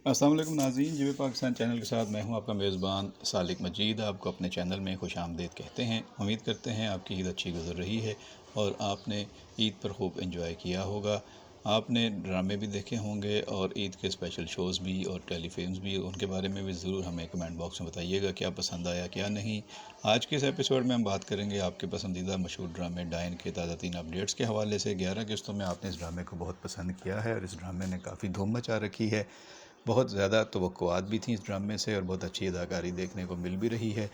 السلام علیکم ناظرین، جیو پاکستان چینل کے ساتھ میں ہوں آپ کا میزبان سالک مجید۔ آپ کو اپنے چینل میں خوش آمدید کہتے ہیں۔ امید کرتے ہیں آپ کی عید اچھی گزر رہی ہے اور آپ نے عید پر خوب انجوائے کیا ہوگا۔ آپ نے ڈرامے بھی دیکھے ہوں گے اور عید کے اسپیشل شوز بھی اور ٹیلی فلمز بھی، ان کے بارے میں بھی ضرور ہمیں کمنٹ باکس میں بتائیے گا کیا پسند آیا کیا نہیں۔ آج کے اس ایپیسوڈ میں ہم بات کریں گے آپ کے پسندیدہ مشہور ڈرامے ڈائن کے تازہ ترین اپڈیٹس کے حوالے سے۔ 11 قسطوں میں آپ نے اس ڈرامے کو بہت پسند کیا ہے اور اس ڈرامے نے کافی دھوم مچا رکھی ہے۔ بہت زیادہ توقعات بھی تھیں اس ڈرامے سے اور بہت اچھی اداکاری دیکھنے کو مل بھی رہی ہے۔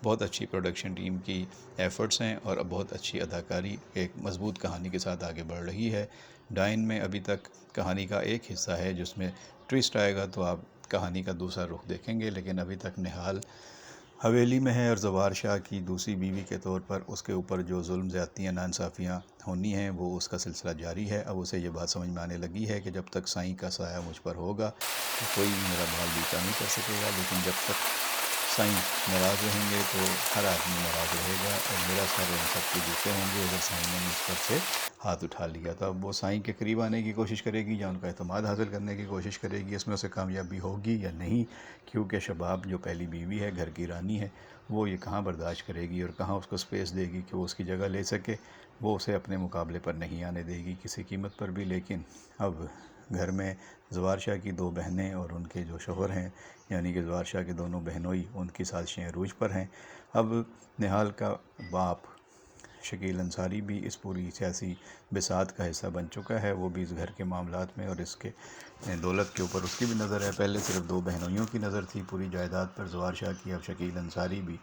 بہت اچھی پروڈکشن ٹیم کی ایفرٹس ہیں اور اب بہت اچھی اداکاری ایک مضبوط کہانی کے ساتھ آگے بڑھ رہی ہے۔ ڈائن میں ابھی تک کہانی کا ایک حصہ ہے جس میں ٹویسٹ آئے گا تو آپ کہانی کا دوسرا رخ دیکھیں گے، لیکن ابھی تک نہال حویلی میں ہے اور زوار شاہ کی دوسری بیوی کے طور پر اس کے اوپر جو ظلم زیادتیاں ناانصافیاں ہونی ہیں وہ اس کا سلسلہ جاری ہے۔ اب اسے یہ بات سمجھ میں آنے لگی ہے کہ جب تک سائیں کا سایہ مجھ پر ہوگا تو کوئی میرا بال بیچا نہیں کر سکے گا، لیکن جب تک سائیں ناراض رہیں گے تو ہر آدمی ناراض رہے گا اور میرا سر ان سب کے جوتے ہوں گے اگر سائیں نے مجھ پر سے ہاتھ اٹھا لیا۔ تو اب وہ سائیں کے قریب آنے کی کوشش کرے گی یا ان کا اعتماد حاصل کرنے کی کوشش کرے گی، اس میں اسے کامیابی ہوگی یا نہیں، کیونکہ شباب جو پہلی بیوی ہے، گھر کی رانی ہے، وہ یہ کہاں برداشت کرے گی اور کہاں اس کو سپیس دے گی کہ وہ اس کی جگہ لے سکے۔ وہ اسے اپنے مقابلے پر نہیں آنے دے گی کسی قیمت پر بھی۔ لیکن اب گھر میں زوار شاہ کی دو بہنیں اور ان کے جو شوہر ہیں، یعنی کہ زوار شاہ کے دونوں بہنوئی، ان کی سازشیں عروج پر ہیں۔ اب نہال کا باپ شکیل انصاری بھی اس پوری سیاسی بساط کا حصہ بن چکا ہے۔ وہ بھی اس گھر کے معاملات میں اور اس کے دولت کے اوپر اس کی بھی نظر ہے۔ پہلے صرف دو بہنوئیوں کی نظر تھی پوری جائیداد پر زوار شاہ کی، اب شکیل انصاری بھی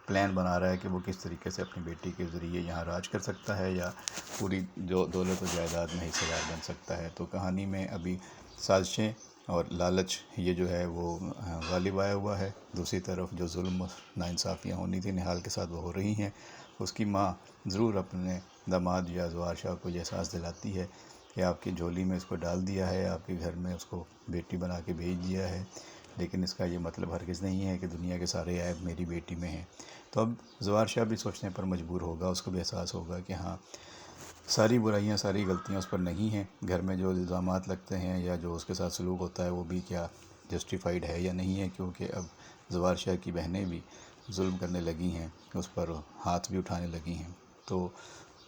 پلان بنا رہا ہے کہ وہ کس طریقے سے اپنی بیٹی کے ذریعے یہاں راج کر سکتا ہے یا پوری جو دولت و جائیداد میں حصہ دار بن سکتا ہے۔ تو کہانی میں ابھی سازشیں اور لالچ یہ جو ہے وہ غالب آیا ہوا ہے۔ دوسری طرف جو ظلم و ناانصافیاں ہونی تھی نہال کے ساتھ وہ ہو رہی ہیں۔ اس کی ماں ضرور اپنے داماد یا زوار شاہ کو یہ احساس دلاتی ہے کہ آپ کی جھولی میں اس کو ڈال دیا ہے، آپ کے گھر میں اس کو بیٹی بنا کے بھیج دیا ہے، لیکن اس کا یہ مطلب ہرگز نہیں ہے کہ دنیا کے سارے عیب میری بیٹی میں ہیں۔ تو اب زوار شاہ بھی سوچنے پر مجبور ہوگا، اس کو بھی احساس ہوگا کہ ہاں ساری برائیاں ساری غلطیاں اس پر نہیں ہیں، گھر میں جو الزامات لگتے ہیں یا جو اس کے ساتھ سلوک ہوتا ہے وہ بھی کیا جسٹیفائیڈ ہے یا نہیں ہے، کیونکہ اب زوار شاہ کی بہنیں بھی ظلم کرنے لگی ہیں، اس پر ہاتھ بھی اٹھانے لگی ہیں۔ تو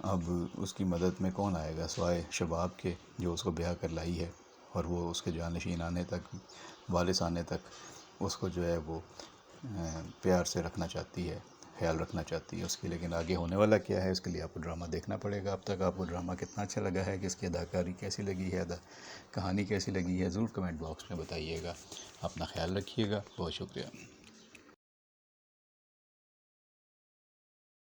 اب اس کی مدد میں کون آئے گا سوائے شباب کے، جو اس کو بیاہ کر لائی ہے اور وہ اس کے جانشین آنے تک، وارث آنے تک اس کو جو ہے وہ پیار سے رکھنا چاہتی ہے، خیال رکھنا چاہتی ہے اس کی۔ لیکن آگے ہونے والا کیا ہے اس کے لیے آپ کو ڈرامہ دیکھنا پڑے گا۔ اب تک آپ کو ڈرامہ کتنا اچھا لگا ہے، کہ اس کی اداکاری کیسی لگی ہے، کہانی کیسی لگی ہے، ضرور کمنٹ باکس میں بتائیے گا۔ اپنا خیال رکھیے گا، بہت شکریہ۔